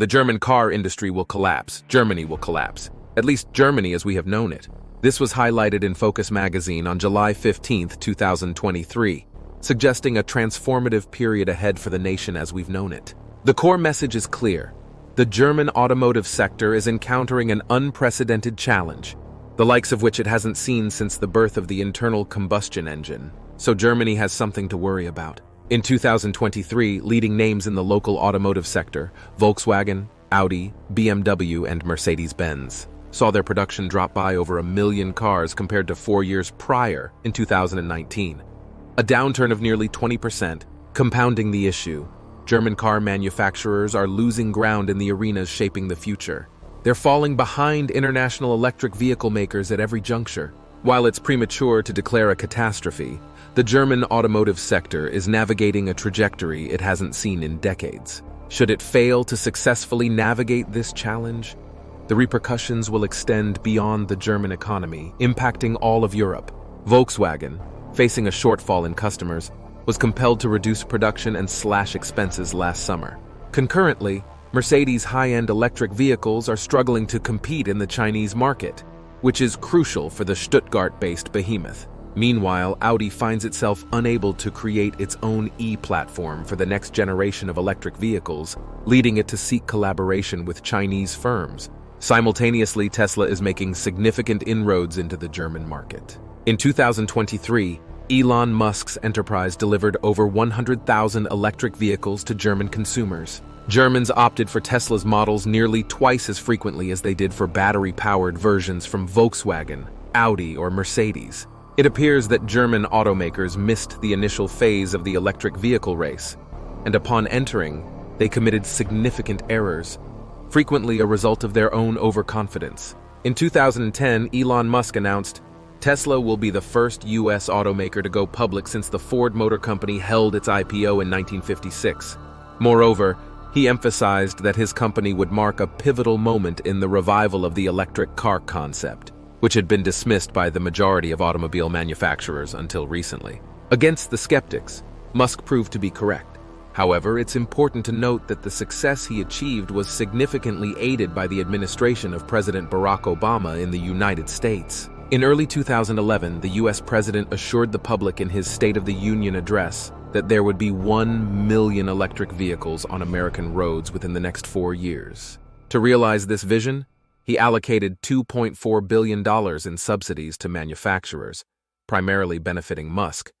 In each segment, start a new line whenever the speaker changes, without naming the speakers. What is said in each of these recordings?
The German car industry will collapse. Germany will collapse. At least Germany as we have known it. This was highlighted in Focus magazine on July 15, 2023, suggesting a transformative period ahead for the nation as we've known it. The core message is clear. The German automotive sector is encountering an unprecedented challenge, the likes of which it hasn't seen since the birth of the internal combustion engine. So Germany has something to worry about. In 2023, leading names in the local automotive sector, Volkswagen, Audi, BMW, and Mercedes-Benz, saw their production drop by over 1 million cars compared to 4 years prior in 2019. A downturn of nearly 20%, compounding the issue. German car manufacturers are losing ground in the arenas shaping the future. They're falling behind international electric vehicle makers at every juncture. While it's premature to declare a catastrophe, the German automotive sector is navigating a trajectory it hasn't seen in decades. Should it fail to successfully navigate this challenge, the repercussions will extend beyond the German economy, impacting all of Europe. Volkswagen, facing a shortfall in customers, was compelled to reduce production and slash expenses last summer. Concurrently, Mercedes' high-end electric vehicles are struggling to compete in the Chinese market, which is crucial for the Stuttgart-based behemoth. Meanwhile, Audi finds itself unable to create its own e-platform for the next generation of electric vehicles, leading it to seek collaboration with Chinese firms. Simultaneously, Tesla is making significant inroads into the German market. In 2023, Elon Musk's enterprise delivered over 100,000 electric vehicles to German consumers. Germans opted for Tesla's models nearly twice as frequently as they did for battery-powered versions from Volkswagen, Audi, or Mercedes. It appears that German automakers missed the initial phase of the electric vehicle race, and upon entering, they committed significant errors, frequently a result of their own overconfidence. In 2010, Elon Musk announced, Tesla will be the first U.S. automaker to go public since the Ford Motor Company held its IPO in 1956. Moreover, he emphasized that his company would mark a pivotal moment in the revival of the electric car concept, which had been dismissed by the majority of automobile manufacturers until recently. Against the skeptics, Musk proved to be correct. However, it's important to note that the success he achieved was significantly aided by the administration of President Barack Obama in the United States. In early 2011, the U.S. president assured the public in his State of the Union address that there would be 1 million electric vehicles on American roads within the next 4 years. To realize this vision, he allocated $2.4 billion in subsidies to manufacturers, primarily benefiting Musk.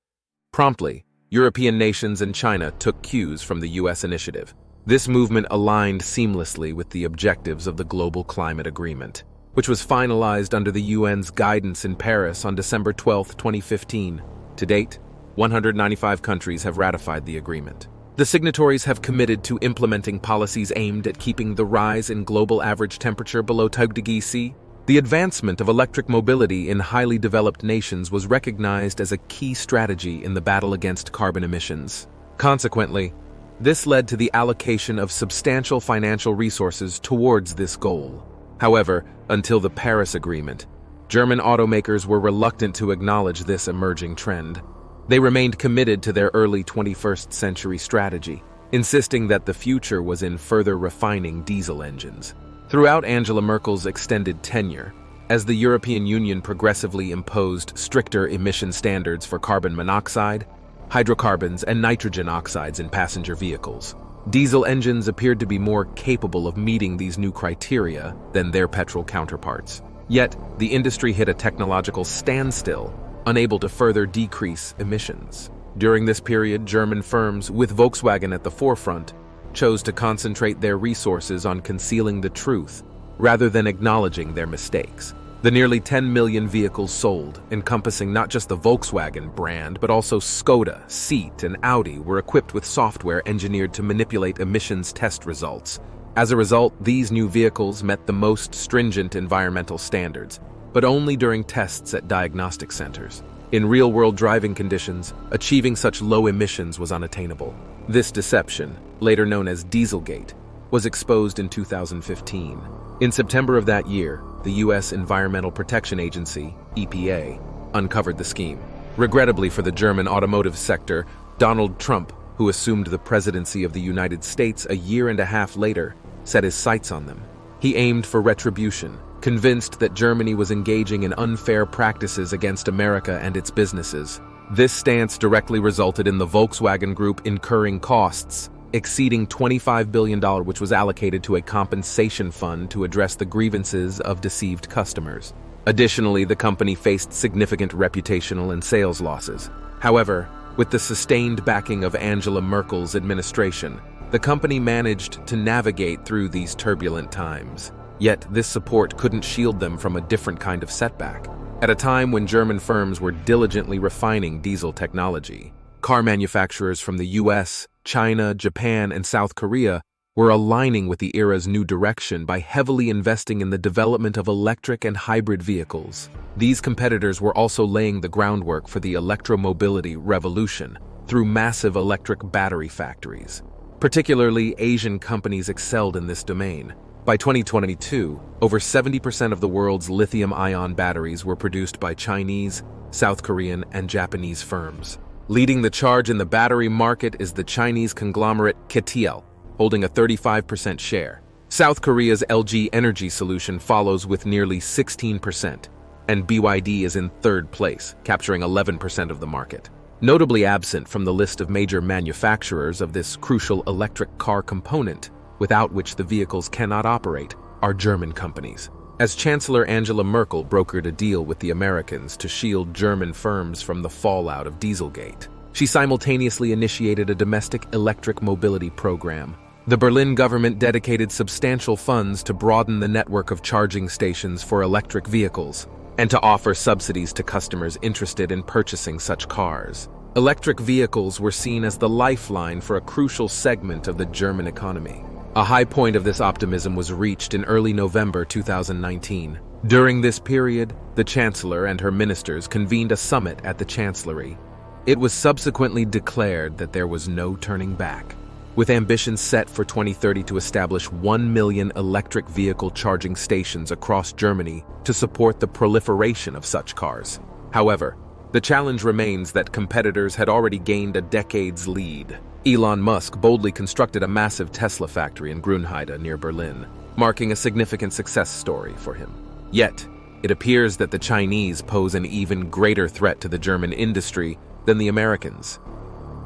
Promptly, European nations and China took cues from the U.S. initiative. This movement aligned seamlessly with the objectives of the Global Climate Agreement, which was finalized under the UN's guidance in Paris on December 12, 2015. To date, 195 countries have ratified the agreement. The signatories have committed to implementing policies aimed at keeping the rise in global average temperature below 2 degrees C. The advancement of electric mobility in highly developed nations was recognized as a key strategy in the battle against carbon emissions. Consequently, this led to the allocation of substantial financial resources towards this goal. However, until the Paris Agreement, German automakers were reluctant to acknowledge this emerging trend. They remained committed to their early 21st century strategy, insisting that the future was in further refining diesel engines. Throughout Angela Merkel's extended tenure, as the European Union progressively imposed stricter emission standards for carbon monoxide, hydrocarbons, and nitrogen oxides in passenger vehicles, diesel engines appeared to be more capable of meeting these new criteria than their petrol counterparts. Yet, the industry hit a technological standstill, unable to further decrease emissions. During this period, German firms, with Volkswagen at the forefront, chose to concentrate their resources on concealing the truth rather than acknowledging their mistakes. The nearly 10 million vehicles sold, encompassing not just the Volkswagen brand, but also Skoda, Seat, and Audi, were equipped with software engineered to manipulate emissions test results. As a result, these new vehicles met the most stringent environmental standards, but only during tests at diagnostic centers. In real-world driving conditions, achieving such low emissions was unattainable. This deception, later known as Dieselgate, was exposed in 2015. In September of that year, the U.S. Environmental Protection Agency, EPA, uncovered the scheme. Regrettably for the German automotive sector, Donald Trump, who assumed the presidency of the United States a year and a half later, set his sights on them. He aimed for retribution, convinced that Germany was engaging in unfair practices against America and its businesses. This stance directly resulted in the Volkswagen Group incurring costs exceeding $25 billion, which was allocated to a compensation fund to address the grievances of deceived customers. Additionally, the company faced significant reputational and sales losses. However, with the sustained backing of Angela Merkel's administration, the company managed to navigate through these turbulent times. Yet, this support couldn't shield them from a different kind of setback. At a time when German firms were diligently refining diesel technology, car manufacturers from the US, China, Japan, and South Korea were aligning with the era's new direction by heavily investing in the development of electric and hybrid vehicles. These competitors were also laying the groundwork for the electromobility revolution through massive electric battery factories. Particularly, Asian companies excelled in this domain. By 2022, over 70% of the world's lithium-ion batteries were produced by Chinese, South Korean, and Japanese firms. Leading the charge in the battery market is the Chinese conglomerate CATL, holding a 35% share. South Korea's LG Energy Solution follows with nearly 16%, and BYD is in third place, capturing 11% of the market. Notably absent from the list of major manufacturers of this crucial electric car component, without which the vehicles cannot operate, are German companies. As Chancellor Angela Merkel brokered a deal with the Americans to shield German firms from the fallout of Dieselgate, she simultaneously initiated a domestic electric mobility program. The Berlin government dedicated substantial funds to broaden the network of charging stations for electric vehicles and to offer subsidies to customers interested in purchasing such cars. Electric vehicles were seen as the lifeline for a crucial segment of the German economy. A high point of this optimism was reached in early November 2019. During this period, the Chancellor and her ministers convened a summit at the Chancellery. It was subsequently declared that there was no turning back, with ambitions set for 2030 to establish 1 million electric vehicle charging stations across Germany to support the proliferation of such cars. However, the challenge remains that competitors had already gained a decade's lead. Elon Musk boldly constructed a massive Tesla factory in Grünheide near Berlin, marking a significant success story for him. Yet, it appears that the Chinese pose an even greater threat to the German industry than the Americans.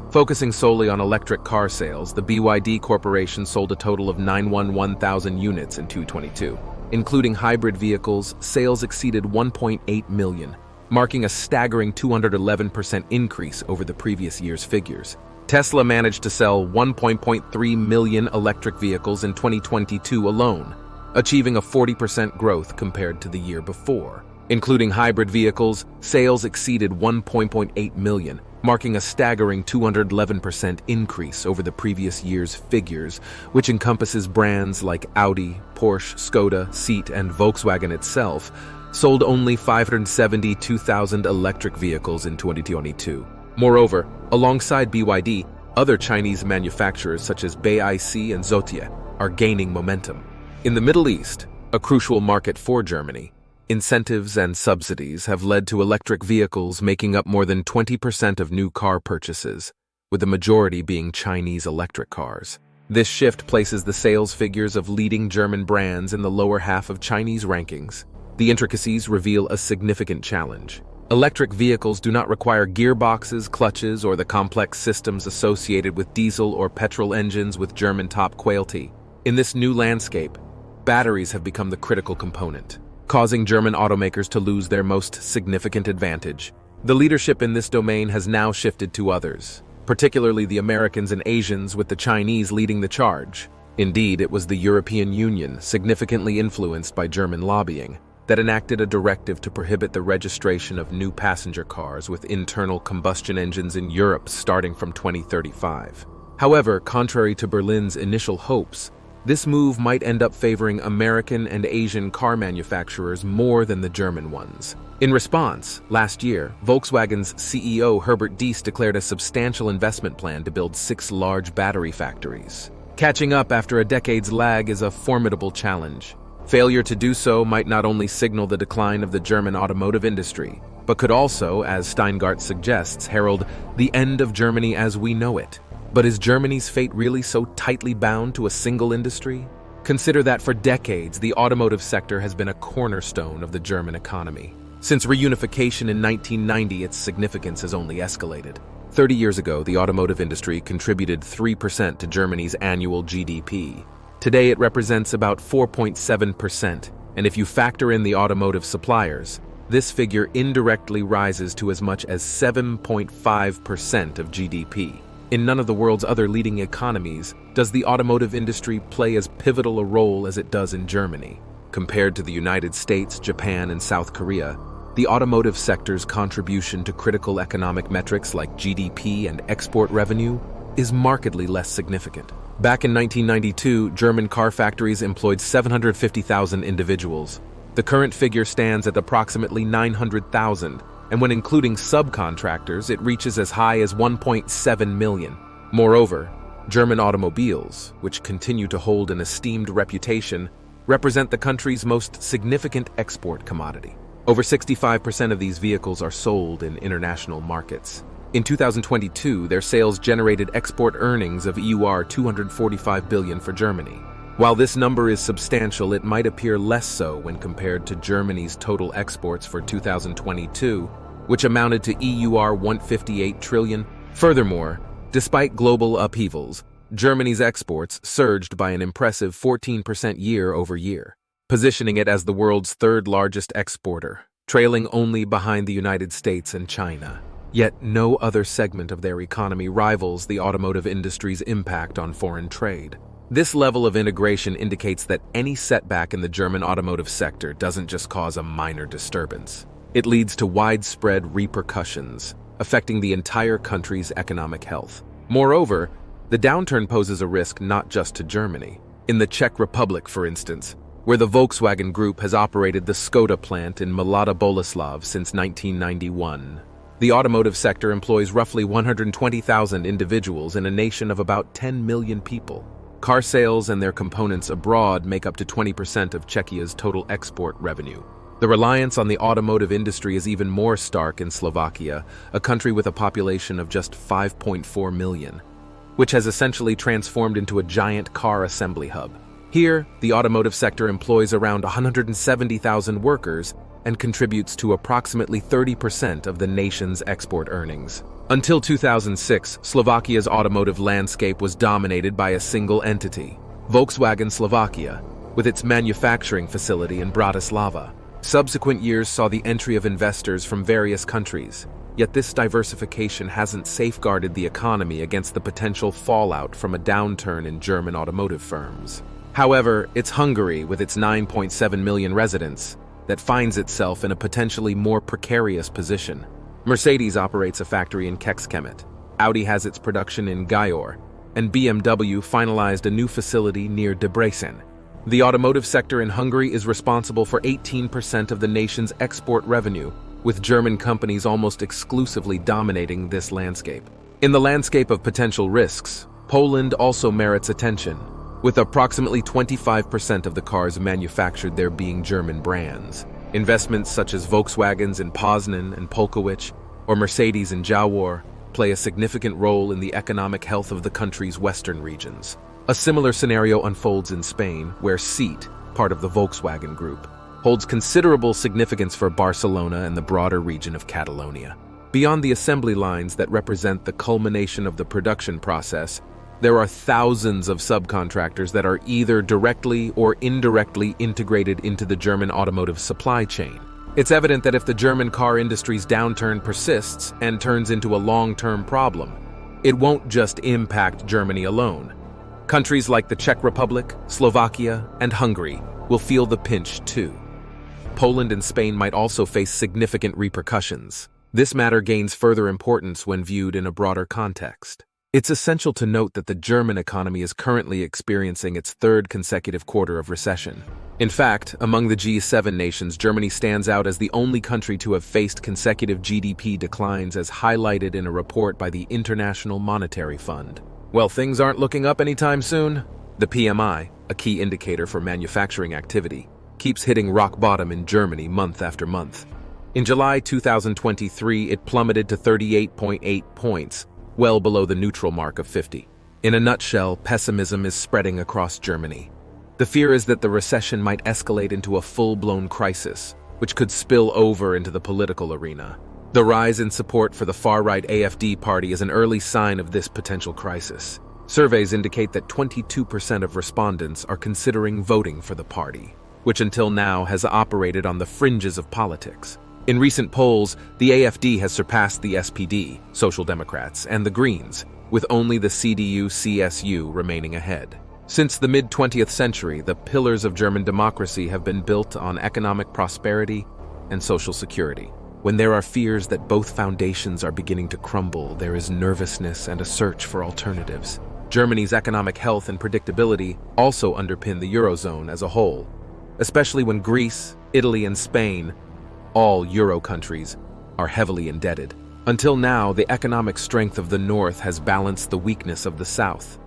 Focusing solely on electric car sales, the BYD Corporation sold a total of 911,000 units in 2022. Including hybrid vehicles, sales exceeded 1.8 million, marking a staggering 211% increase over the previous year's figures. Tesla managed to sell 1.3 million electric vehicles in 2022 alone, achieving a 40% growth compared to the year before. Including hybrid vehicles, sales exceeded 1.8 million, marking a staggering 211% increase over the previous year's figures, which encompasses brands like Audi, Porsche, Skoda, Seat, and Volkswagen itself, sold only 572,000 electric vehicles in 2022. Moreover, alongside BYD, other Chinese manufacturers such as BAIC and Zotia are gaining momentum. In the Middle East, a crucial market for Germany, incentives and subsidies have led to electric vehicles making up more than 20% of new car purchases, with the majority being Chinese electric cars. This shift places the sales figures of leading German brands in the lower half of Chinese rankings. The intricacies reveal a significant challenge. Electric vehicles do not require gearboxes, clutches, or the complex systems associated with diesel or petrol engines with German top quality. In this new landscape, batteries have become the critical component, causing German automakers to lose their most significant advantage. The leadership in this domain has now shifted to others, particularly the Americans and Asians, with the Chinese leading the charge. Indeed, it was the European Union, significantly influenced by German lobbying, that enacted a directive to prohibit the registration of new passenger cars with internal combustion engines in Europe starting from 2035. However, contrary to Berlin's initial hopes, this move might end up favoring American and Asian car manufacturers more than the German ones. In response, last year, Volkswagen's CEO Herbert Diess declared a substantial investment plan to build 6 large battery factories. Catching up after a decade's lag is a formidable challenge. Failure to do so might not only signal the decline of the German automotive industry, but could also, as Steingart suggests, herald the end of Germany as we know it. But is Germany's fate really so tightly bound to a single industry? Consider that for decades, the automotive sector has been a cornerstone of the German economy. Since reunification in 1990, its significance has only escalated. 30 years ago, the automotive industry contributed 3% to Germany's annual GDP. Today, it represents about 4.7%, and if you factor in the automotive suppliers, this figure indirectly rises to as much as 7.5% of GDP. In none of the world's other leading economies does the automotive industry play as pivotal a role as it does in Germany. Compared to the United States, Japan, and South Korea, the automotive sector's contribution to critical economic metrics like GDP and export revenue is markedly less significant. Back in 1992, German car factories employed 750,000 individuals. The current figure stands at approximately 900,000, and when including subcontractors, it reaches as high as 1.7 million. Moreover, German automobiles, which continue to hold an esteemed reputation, represent the country's most significant export commodity. Over 65% of these vehicles are sold in international markets. In 2022, their sales generated export earnings of EUR 245 billion for Germany. While this number is substantial, it might appear less so when compared to Germany's total exports for 2022, which amounted to EUR 158 trillion. Furthermore, despite global upheavals, Germany's exports surged by an impressive 14% year-over-year, positioning it as the world's third-largest exporter, trailing only behind the United States and China. Yet no other segment of their economy rivals the automotive industry's impact on foreign trade. This level of integration indicates that any setback in the German automotive sector doesn't just cause a minor disturbance. It leads to widespread repercussions, affecting the entire country's economic health. Moreover, the downturn poses a risk not just to Germany. In the Czech Republic, for instance, where the Volkswagen Group has operated the Škoda plant in Mladá Boleslav since 1991, the automotive sector employs roughly 120,000 individuals in a nation of about 10 million people. Car sales and their components abroad make up to 20% of Czechia's total export revenue. The reliance on the automotive industry is even more stark in Slovakia, a country with a population of just 5.4 million, which has essentially transformed into a giant car assembly hub. Here, the automotive sector employs around 170,000 workers and contributes to approximately 30% of the nation's export earnings. Until 2006, Slovakia's automotive landscape was dominated by a single entity, Volkswagen Slovakia, with its manufacturing facility in Bratislava. Subsequent years saw the entry of investors from various countries, yet this diversification hasn't safeguarded the economy against the potential fallout from a downturn in German automotive firms. However, it's Hungary, with its 9.7 million residents, that finds itself in a potentially more precarious position. Mercedes operates a factory in Kecskemét, Audi has its production in Győr, and BMW finalized a new facility near Debrecen. The automotive sector in Hungary is responsible for 18% of the nation's export revenue, with German companies almost exclusively dominating this landscape. In the landscape of potential risks, Poland also merits attention, with approximately 25% of the cars manufactured there being German brands. Investments such as Volkswagen's in Poznan and Polkowicz, or Mercedes in Jaworzno, play a significant role in the economic health of the country's western regions. A similar scenario unfolds in Spain, where Seat, part of the Volkswagen Group, holds considerable significance for Barcelona and the broader region of Catalonia. Beyond the assembly lines that represent the culmination of the production process, there are thousands of subcontractors that are either directly or indirectly integrated into the German automotive supply chain. It's evident that if the German car industry's downturn persists and turns into a long-term problem, it won't just impact Germany alone. Countries like the Czech Republic, Slovakia, and Hungary will feel the pinch too. Poland and Spain might also face significant repercussions. This matter gains further importance when viewed in a broader context. It's essential to note that the German economy is currently experiencing its third consecutive quarter of recession. In fact, among the G7 nations, Germany stands out as the only country to have faced consecutive GDP declines, as highlighted in a report by the International Monetary Fund. Well, things aren't looking up anytime soon. The PMI, a key indicator for manufacturing activity, keeps hitting rock bottom in Germany month after month. In July 2023, it plummeted to 38.8 points, well below the neutral mark of 50. In a nutshell, pessimism is spreading across Germany. The fear is that the recession might escalate into a full-blown crisis, which could spill over into the political arena. The rise in support for the far-right AfD party is an early sign of this potential crisis. Surveys indicate that 22% of respondents are considering voting for the party, which until now has operated on the fringes of politics. In recent polls, the AfD has surpassed the SPD, Social Democrats, and the Greens, with only the CDU-CSU remaining ahead. Since the mid-20th century, the pillars of German democracy have been built on economic prosperity and social security. When there are fears that both foundations are beginning to crumble, there is nervousness and a search for alternatives. Germany's economic health and predictability also underpin the Eurozone as a whole, especially when Greece, Italy, and Spain, all Euro countries, are heavily indebted. Until now, the economic strength of the North has balanced the weakness of the South.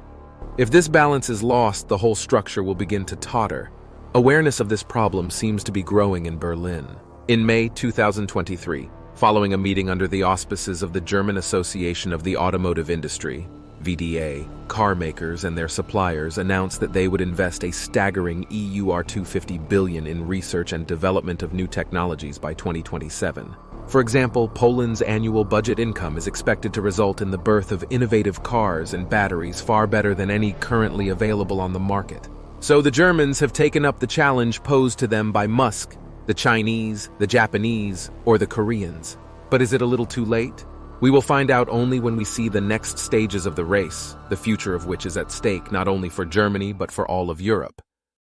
If this balance is lost, the whole structure will begin to totter. Awareness of this problem seems to be growing in Berlin. In May 2023, following a meeting under the auspices of the German Association of the Automotive Industry, VDA, car makers and their suppliers announced that they would invest a staggering €250 billion in research and development of new technologies by 2027. For example, Poland's annual budget income is expected to result in the birth of innovative cars and batteries far better than any currently available on the market. So the Germans have taken up the challenge posed to them by Musk, the Chinese, the Japanese, or the Koreans. But is it a little too late? We will find out only when we see the next stages of the race, the future of which is at stake not only for Germany but for all of Europe.